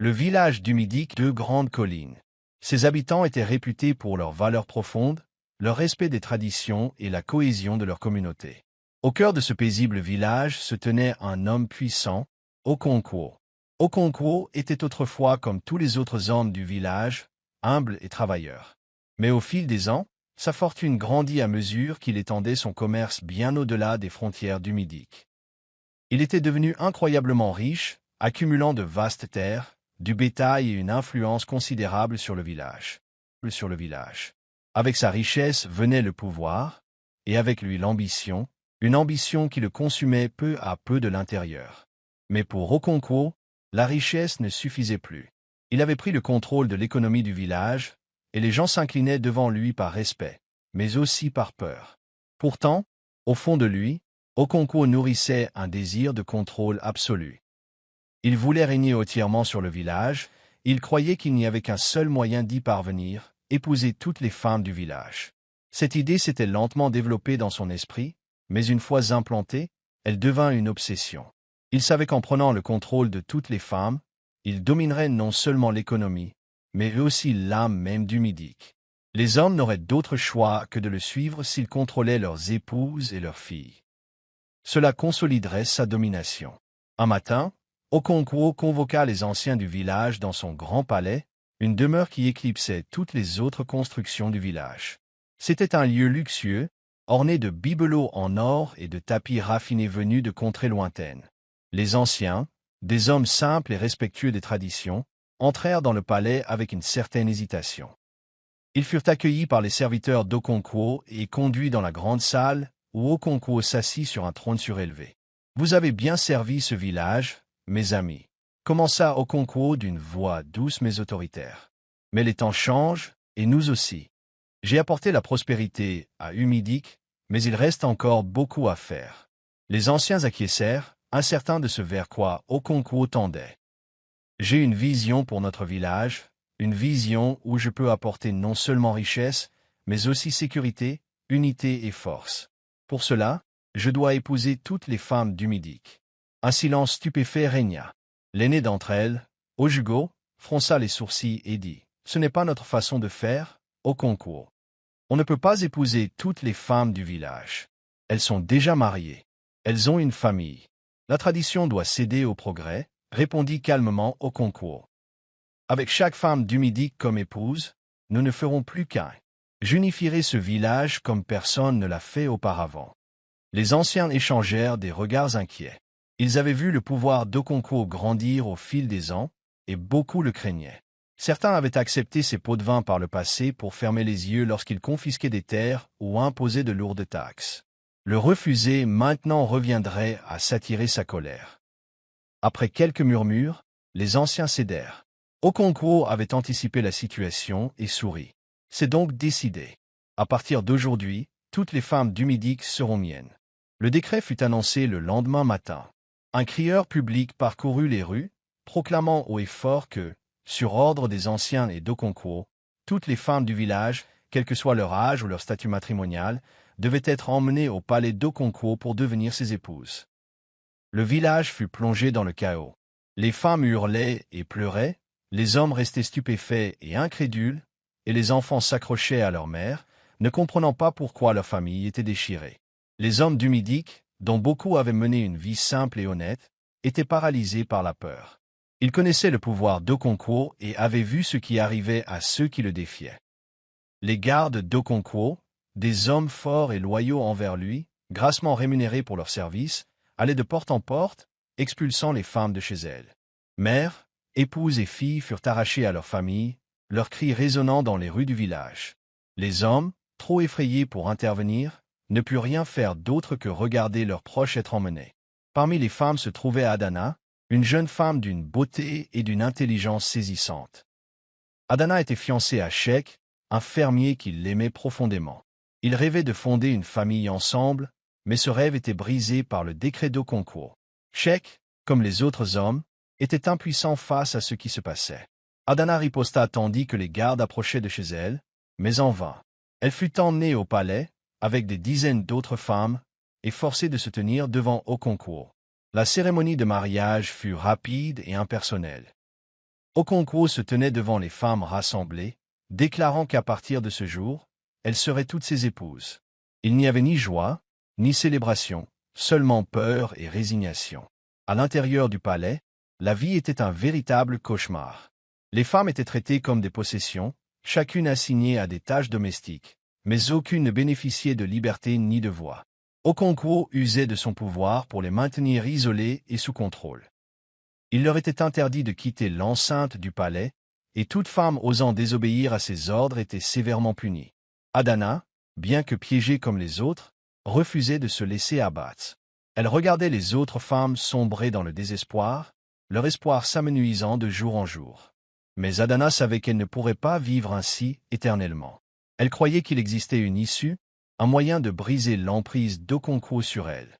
Le village d'Umidik, deux grandes collines. Ses habitants étaient réputés pour leurs valeurs profondes, leur respect des traditions et la cohésion de leur communauté. Au cœur de ce paisible village se tenait un homme puissant, Okonkwo. Okonkwo était autrefois comme tous les autres hommes du village, humble et travailleur. Mais au fil des ans, sa fortune grandit à mesure qu'il étendait son commerce bien au-delà des frontières d'Umidik. Il était devenu incroyablement riche, accumulant de vastes terres, du bétail et une influence considérable sur le village. Avec sa richesse venait le pouvoir, et avec lui l'ambition, une ambition qui le consumait peu à peu de l'intérieur. Mais pour Okonkwo, la richesse ne suffisait plus. Il avait pris le contrôle de l'économie du village, et les gens s'inclinaient devant lui par respect, mais aussi par peur. Pourtant, au fond de lui, Okonkwo nourrissait un désir de contrôle absolu. Il voulait régner entièrement sur le village, il croyait qu'il n'y avait qu'un seul moyen d'y parvenir, épouser toutes les femmes du village. Cette idée s'était lentement développée dans son esprit, mais une fois implantée, elle devint une obsession. Il savait qu'en prenant le contrôle de toutes les femmes, il dominerait non seulement l'économie, mais aussi l'âme même d'Umidik. Les hommes n'auraient d'autre choix que de le suivre s'ils contrôlaient leurs épouses et leurs filles. Cela consoliderait sa domination. Un matin, Okonkwo convoqua les anciens du village dans son grand palais, une demeure qui éclipsait toutes les autres constructions du village. C'était un lieu luxueux, orné de bibelots en or et de tapis raffinés venus de contrées lointaines. Les anciens, des hommes simples et respectueux des traditions, entrèrent dans le palais avec une certaine hésitation. Ils furent accueillis par les serviteurs d'Okonkwo et conduits dans la grande salle, où Okonkwo s'assit sur un trône surélevé. « Vous avez bien servi ce village, mes amis, » commença Okonkwo d'une voix douce mais autoritaire. « Mais les temps changent, et nous aussi. J'ai apporté la prospérité à Umidik, mais il reste encore beaucoup à faire. » Les anciens acquiescèrent, incertains de ce vers quoi Okonkwo tendait. « J'ai une vision pour notre village, une vision où je peux apporter non seulement richesse, mais aussi sécurité, unité et force. Pour cela, je dois épouser toutes les femmes d'Umidik. » Un silence stupéfait régna. L'aîné d'entre elles, Ojugo, fronça les sourcils et dit « Ce n'est pas notre façon de faire, Okonkwo. On ne peut pas épouser toutes les femmes du village. Elles sont déjà mariées. Elles ont une famille. La tradition doit céder au progrès, » répondit calmement Okonkwo. « Avec chaque femme d'Umidik comme épouse, nous ne ferons plus qu'un. J'unifierai ce village comme personne ne l'a fait auparavant. » Les anciens échangèrent des regards inquiets. Ils avaient vu le pouvoir d'Okonkwo grandir au fil des ans, et beaucoup le craignaient. Certains avaient accepté ses pots de vin par le passé pour fermer les yeux lorsqu'il confisquait des terres ou imposait de lourdes taxes. Le refuser maintenant reviendrait à s'attirer sa colère. Après quelques murmures, les anciens cédèrent. Okonkwo avait anticipé la situation et sourit. « C'est donc décidé. À partir d'aujourd'hui, toutes les femmes d'Umidik seront miennes. » Le décret fut annoncé le lendemain matin. Un crieur public parcourut les rues, proclamant haut et fort que, sur ordre des anciens et d'Okonkwo, toutes les femmes du village, quel que soit leur âge ou leur statut matrimonial, devaient être emmenées au palais d'Okonkwo pour devenir ses épouses. Le village fut plongé dans le chaos. Les femmes hurlaient et pleuraient, les hommes restaient stupéfaits et incrédules, et les enfants s'accrochaient à leur mère, ne comprenant pas pourquoi leur famille était déchirée. Les hommes d'Umidik, dont beaucoup avaient mené une vie simple et honnête, étaient paralysés par la peur. Ils connaissaient le pouvoir d'Okonkwo et avaient vu ce qui arrivait à ceux qui le défiaient. Les gardes d'Okonkwo, des hommes forts et loyaux envers lui, grassement rémunérés pour leur service, allaient de porte en porte, expulsant les femmes de chez elles. Mères, épouses et filles furent arrachées à leur famille, leurs cris résonnant dans les rues du village. Les hommes, trop effrayés pour intervenir, ne purent rien faire d'autre que regarder leurs proches être emmenés. Parmi les femmes se trouvait Adana, une jeune femme d'une beauté et d'une intelligence saisissante. Adana était fiancée à Shek, un fermier qui l'aimait profondément. Ils rêvaient de fonder une famille ensemble, mais ce rêve était brisé par le décret d'Okonkwo. Shek, comme les autres hommes, était impuissant face à ce qui se passait. Adana riposta tandis que les gardes approchaient de chez elle, mais en vain. Elle fut emmenée au palais, avec des dizaines d'autres femmes, et forcée de se tenir devant Okonkwo. La cérémonie de mariage fut rapide et impersonnelle. Okonkwo se tenait devant les femmes rassemblées, déclarant qu'à partir de ce jour, elles seraient toutes ses épouses. Il n'y avait ni joie, ni célébration, seulement peur et résignation. À l'intérieur du palais, la vie était un véritable cauchemar. Les femmes étaient traitées comme des possessions, chacune assignée à des tâches domestiques, mais aucune ne bénéficiait de liberté ni de voix. Okonkwo usait de son pouvoir pour les maintenir isolées et sous contrôle. Il leur était interdit de quitter l'enceinte du palais, et toute femme osant désobéir à ses ordres était sévèrement punie. Adana, bien que piégée comme les autres, refusait de se laisser abattre. Elle regardait les autres femmes sombrer dans le désespoir, leur espoir s'amenuisant de jour en jour. Mais Adana savait qu'elle ne pourrait pas vivre ainsi éternellement. Elle croyait qu'il existait une issue, un moyen de briser l'emprise d'Okonkwo sur elle.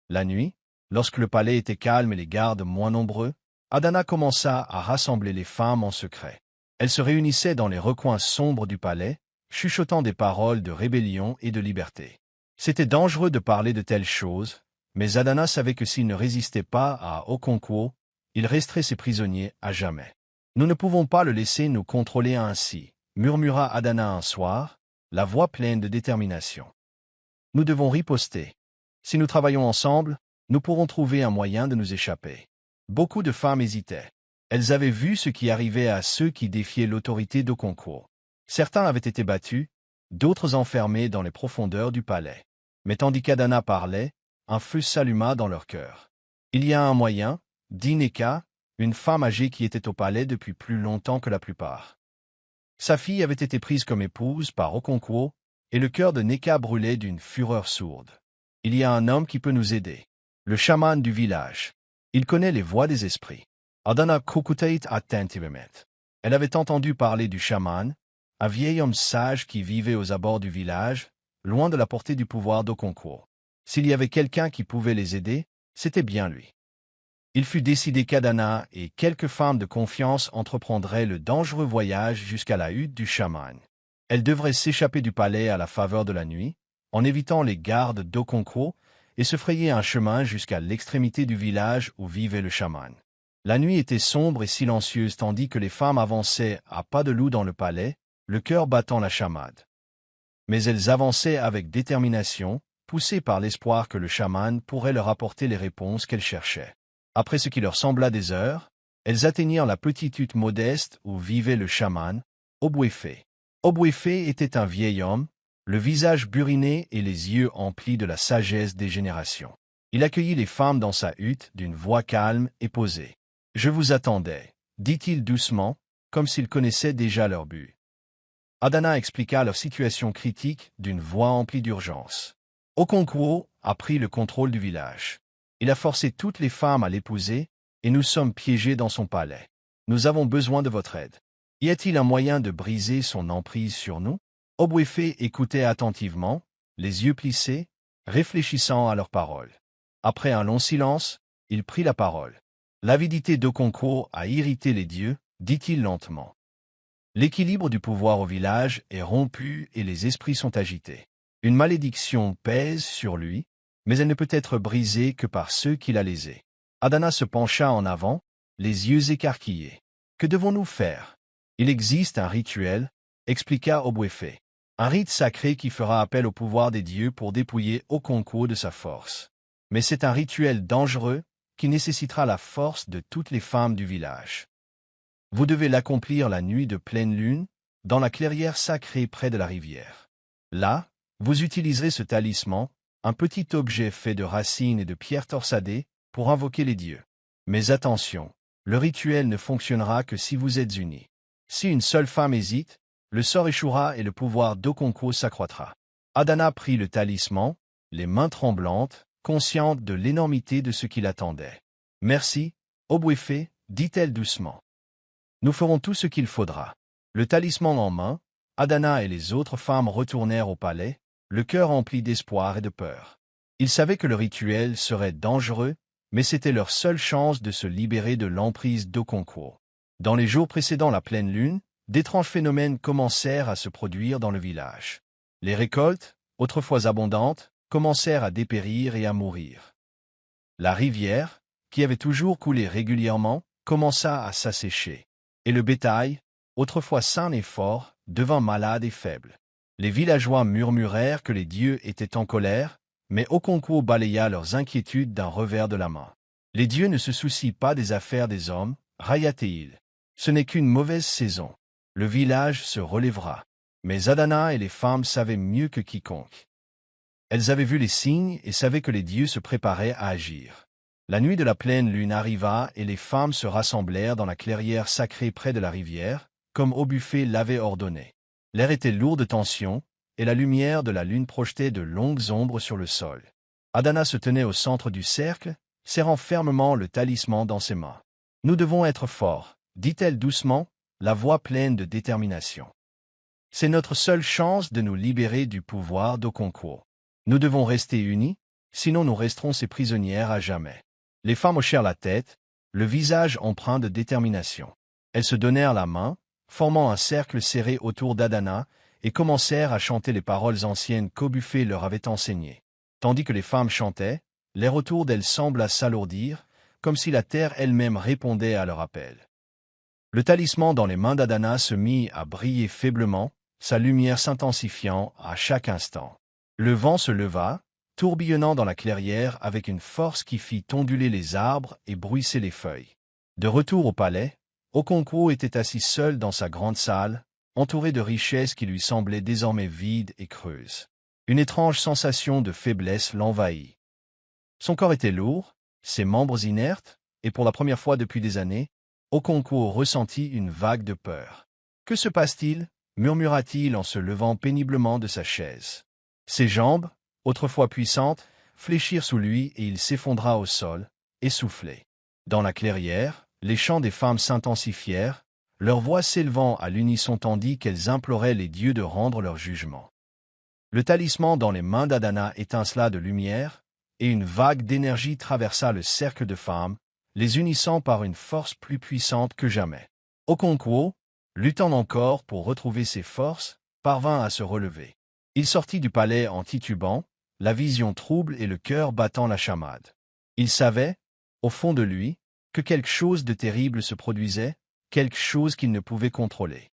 La nuit, lorsque le palais était calme et les gardes moins nombreux, Adana commença à rassembler les femmes en secret. Elles se réunissaient dans les recoins sombres du palais, chuchotant des paroles de rébellion et de liberté. C'était dangereux de parler de telles choses, mais Adana savait que s'il ne résistait pas à Okonkwo, il resterait ses prisonniers à jamais. « Nous ne pouvons pas le laisser nous contrôler ainsi », murmura Adana un soir, la voix pleine de détermination. « Nous devons riposter. Si nous travaillons ensemble, nous pourrons trouver un moyen de nous échapper. » Beaucoup de femmes hésitaient. Elles avaient vu ce qui arrivait à ceux qui défiaient l'autorité d'Okonkwo. Certains avaient été battus, d'autres enfermés dans les profondeurs du palais. Mais tandis qu'Adana parlait, un feu s'alluma dans leur cœur. « Il y a un moyen, » dit Neka, une femme âgée qui était au palais depuis plus longtemps que la plupart. Sa fille avait été prise comme épouse par Okonkwo, et le cœur de Neka brûlait d'une fureur sourde. « Il y a un homme qui peut nous aider. Le chaman du village. Il connaît les voix des esprits. » Adana écoutait attentivement. Elle avait entendu parler du chaman, un vieil homme sage qui vivait aux abords du village, loin de la portée du pouvoir d'Okonkwo. S'il y avait quelqu'un qui pouvait les aider, c'était bien lui. Il fut décidé qu'Adana et quelques femmes de confiance entreprendraient le dangereux voyage jusqu'à la hutte du chaman. Elles devraient s'échapper du palais à la faveur de la nuit, en évitant les gardes d'Okonkwo, et se frayer un chemin jusqu'à l'extrémité du village où vivait le chaman. La nuit était sombre et silencieuse tandis que les femmes avançaient à pas de loup dans le palais, le cœur battant la chamade. Mais elles avançaient avec détermination, poussées par l'espoir que le chaman pourrait leur apporter les réponses qu'elles cherchaient. Après ce qui leur sembla des heures, elles atteignirent la petite hutte modeste où vivait le chaman, Obwefe. Obwefe était un vieil homme, le visage buriné et les yeux emplis de la sagesse des générations. Il accueillit les femmes dans sa hutte d'une voix calme et posée. « Je vous attendais, » dit-il doucement, comme s'il connaissait déjà leur but. Adana expliqua leur situation critique d'une voix emplie d'urgence. Okonkwo a pris le contrôle du village. Il a forcé toutes les femmes à l'épouser, et nous sommes piégés dans son palais. Nous avons besoin de votre aide. Y a-t-il un moyen de briser son emprise sur nous? Obwefe écoutait attentivement, les yeux plissés, réfléchissant à leurs paroles. Après un long silence, il prit la parole. L'avidité d'Okonkwo a irrité les dieux, dit-il lentement. L'équilibre du pouvoir au village est rompu et les esprits sont agités. Une malédiction pèse sur lui, mais elle ne peut être brisée que par ceux qui l'a lésée. Adana se pencha en avant, les yeux écarquillés. Que devons-nous faire? Il existe un rituel, expliqua Obwefe. Un rite sacré qui fera appel au pouvoir des dieux pour dépouiller Okonkwo de sa force. Mais c'est un rituel dangereux qui nécessitera la force de toutes les femmes du village. Vous devez l'accomplir la nuit de pleine lune, dans la clairière sacrée près de la rivière. Là, vous utiliserez ce talisman, un petit objet fait de racines et de pierres torsadées, pour invoquer les dieux. Mais attention, le rituel ne fonctionnera que si vous êtes unis. Si une seule femme hésite, le sort échouera et le pouvoir d'Okonkwo s'accroîtra. Adana prit le talisman, les mains tremblantes, consciente de l'énormité de ce qui l'attendait. « Merci, Obwefe, dit-elle doucement. Nous ferons tout ce qu'il faudra. » Le talisman en main, Adana et les autres femmes retournèrent au palais, le cœur empli d'espoir et de peur. Ils savaient que le rituel serait dangereux, mais c'était leur seule chance de se libérer de l'emprise d'Okonkwo. Dans les jours précédant la pleine lune, d'étranges phénomènes commencèrent à se produire dans le village. Les récoltes, autrefois abondantes, commencèrent à dépérir et à mourir. La rivière, qui avait toujours coulé régulièrement, commença à s'assécher. Et le bétail, autrefois sain et fort, devint malade et faible. Les villageois murmurèrent que les dieux étaient en colère, mais Okonkwo balaya leurs inquiétudes d'un revers de la main. Les dieux ne se soucient pas des affaires des hommes, railla-t-il. Ce n'est qu'une mauvaise saison. Le village se relèvera. Mais Adana et les femmes savaient mieux que quiconque. Elles avaient vu les signes et savaient que les dieux se préparaient à agir. La nuit de la pleine lune arriva et les femmes se rassemblèrent dans la clairière sacrée près de la rivière, comme Obuffé l'avait ordonné. L'air était lourd de tension, et la lumière de la lune projetait de longues ombres sur le sol. Adana se tenait au centre du cercle, serrant fermement le talisman dans ses mains. « Nous devons être forts, dit-elle doucement, la voix pleine de détermination. C'est notre seule chance de nous libérer du pouvoir d'Okonkwo. Nous devons rester unis, sinon nous resterons ses prisonnières à jamais. » Les femmes hochèrent la tête, le visage empreint de détermination. Elles se donnèrent la main, formant un cercle serré autour d'Adana, et commencèrent à chanter les paroles anciennes qu'Obuffé leur avait enseignées. Tandis que les femmes chantaient, l'air autour d'elles sembla s'alourdir, comme si la terre elle-même répondait à leur appel. Le talisman dans les mains d'Adana se mit à briller faiblement, sa lumière s'intensifiant à chaque instant. Le vent se leva, tourbillonnant dans la clairière avec une force qui fit onduler les arbres et bruisser les feuilles. De retour au palais, Okonkwo était assis seul dans sa grande salle, entouré de richesses qui lui semblaient désormais vides et creuses. Une étrange sensation de faiblesse l'envahit. Son corps était lourd, ses membres inertes, et pour la première fois depuis des années, Okonkwo ressentit une vague de peur. « Que se passe-t-il » murmura-t-il en se levant péniblement de sa chaise. Ses jambes, autrefois puissantes, fléchirent sous lui et il s'effondra au sol, essoufflé. Dans la clairière, les chants des femmes s'intensifièrent, leurs voix s'élevant à l'unisson tandis qu'elles imploraient les dieux de rendre leur jugement. Le talisman dans les mains d'Adana étincela de lumière, et une vague d'énergie traversa le cercle de femmes, les unissant par une force plus puissante que jamais. Okonkwo, luttant encore pour retrouver ses forces, parvint à se relever. Il sortit du palais en titubant, la vision trouble et le cœur battant la chamade. Il savait, au fond de lui, que quelque chose de terrible se produisait, quelque chose qu'il ne pouvait contrôler.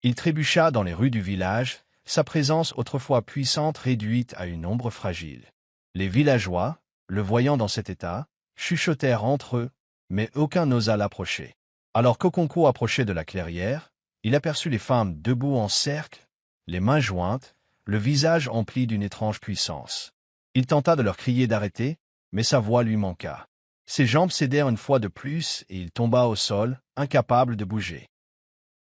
Il trébucha dans les rues du village, sa présence autrefois puissante réduite à une ombre fragile. Les villageois, le voyant dans cet état, chuchotèrent entre eux, mais aucun n'osa l'approcher. Alors qu'Okonkwo approchait de la clairière, il aperçut les femmes debout en cercle, les mains jointes, le visage empli d'une étrange puissance. Il tenta de leur crier d'arrêter, mais sa voix lui manqua. Ses jambes cédèrent une fois de plus et il tomba au sol, incapable de bouger.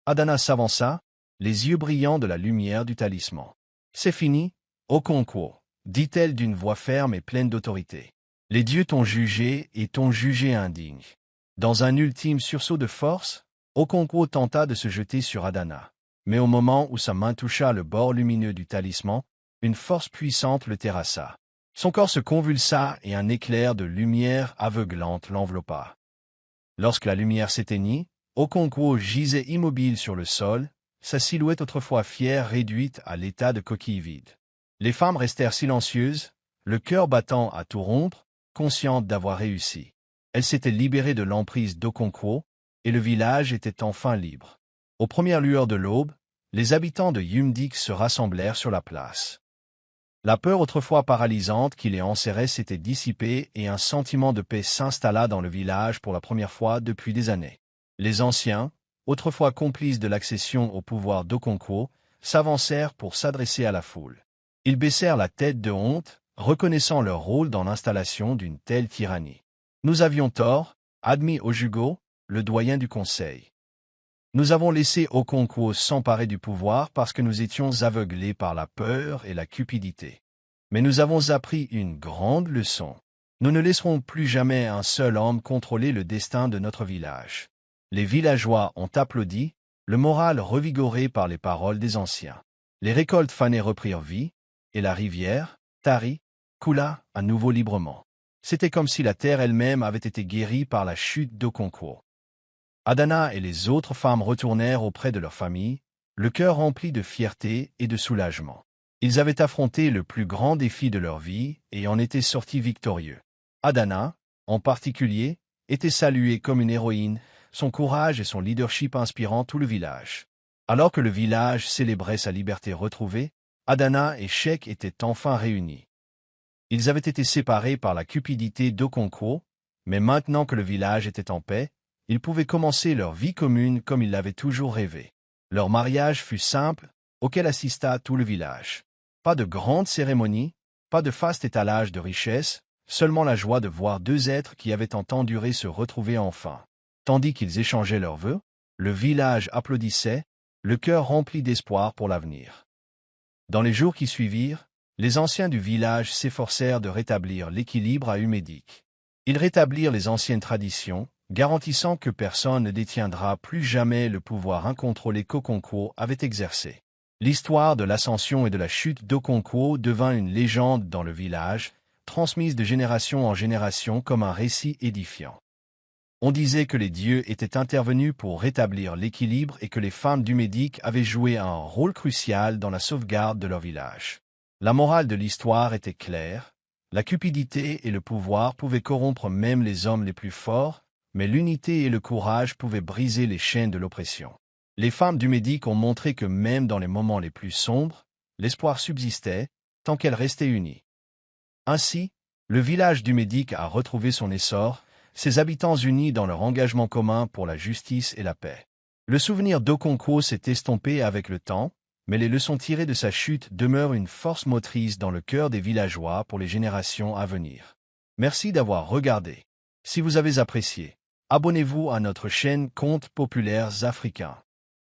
Adana s'avança, les yeux brillants de la lumière du talisman. « C'est fini, Okonkwo, » dit-elle d'une voix ferme et pleine d'autorité. « Les dieux t'ont jugé et t'ont jugé indigne. » Dans un ultime sursaut de force, Okonkwo tenta de se jeter sur Adana. Mais au moment où sa main toucha le bord lumineux du talisman, une force puissante le terrassa. Son corps se convulsa et un éclair de lumière aveuglante l'enveloppa. Lorsque la lumière s'éteignit, Okonkwo gisait immobile sur le sol, sa silhouette autrefois fière réduite à l'état de coquille vide. Les femmes restèrent silencieuses, le cœur battant à tout rompre, conscientes d'avoir réussi. Elles s'étaient libérées de l'emprise d'Okonkwo, et le village était enfin libre. Aux premières lueurs de l'aube, les habitants de Yumdik se rassemblèrent sur la place. La peur autrefois paralysante qui les enserrait s'était dissipée et un sentiment de paix s'installa dans le village pour la première fois depuis des années. Les anciens, autrefois complices de l'accession au pouvoir d'Okonkwo, s'avancèrent pour s'adresser à la foule. Ils baissèrent la tête de honte, reconnaissant leur rôle dans l'installation d'une telle tyrannie. « Nous avions tort, admis Ojugo, le doyen du conseil. Nous avons laissé Okonkwo s'emparer du pouvoir parce que nous étions aveuglés par la peur et la cupidité. Mais nous avons appris une grande leçon. Nous ne laisserons plus jamais un seul homme contrôler le destin de notre village. » Les villageois ont applaudi, le moral revigoré par les paroles des anciens. Les récoltes fanées reprirent vie, et la rivière, Tari, coula à nouveau librement. C'était comme si la terre elle-même avait été guérie par la chute d'Okonkwo. Adana et les autres femmes retournèrent auprès de leur famille, le cœur rempli de fierté et de soulagement. Ils avaient affronté le plus grand défi de leur vie et en étaient sortis victorieux. Adana, en particulier, était saluée comme une héroïne, son courage et son leadership inspirant tout le village. Alors que le village célébrait sa liberté retrouvée, Adana et Sheikh étaient enfin réunis. Ils avaient été séparés par la cupidité d'Okonkwo, mais maintenant que le village était en paix, ils pouvaient commencer leur vie commune comme ils l'avaient toujours rêvé. Leur mariage fut simple, auquel assista tout le village. Pas de grande cérémonie, pas de faste étalage de richesses, seulement la joie de voir deux êtres qui avaient tant enduré se retrouver enfin. Tandis qu'ils échangeaient leurs vœux, le village applaudissait, le cœur rempli d'espoir pour l'avenir. Dans les jours qui suivirent, les anciens du village s'efforcèrent de rétablir l'équilibre à Umédic. Ils rétablirent les anciennes traditions, garantissant que personne ne détiendra plus jamais le pouvoir incontrôlé qu'Okonkwo avait exercé. L'histoire de l'ascension et de la chute d'Okonkwo devint une légende dans le village, transmise de génération en génération comme un récit édifiant. On disait que les dieux étaient intervenus pour rétablir l'équilibre et que les femmes d'Umédic avaient joué un rôle crucial dans la sauvegarde de leur village. La morale de l'histoire était claire, la cupidité et le pouvoir pouvaient corrompre même les hommes les plus forts, mais l'unité et le courage pouvaient briser les chaînes de l'oppression. Les femmes d'Umédic ont montré que même dans les moments les plus sombres, l'espoir subsistait, tant qu'elles restaient unies. Ainsi, le village d'Umédic a retrouvé son essor, ses habitants unis dans leur engagement commun pour la justice et la paix. Le souvenir d'Okonkwo s'est estompé avec le temps, mais les leçons tirées de sa chute demeurent une force motrice dans le cœur des villageois pour les générations à venir. Merci d'avoir regardé. Si vous avez apprécié, abonnez-vous à notre chaîne Contes populaires africains.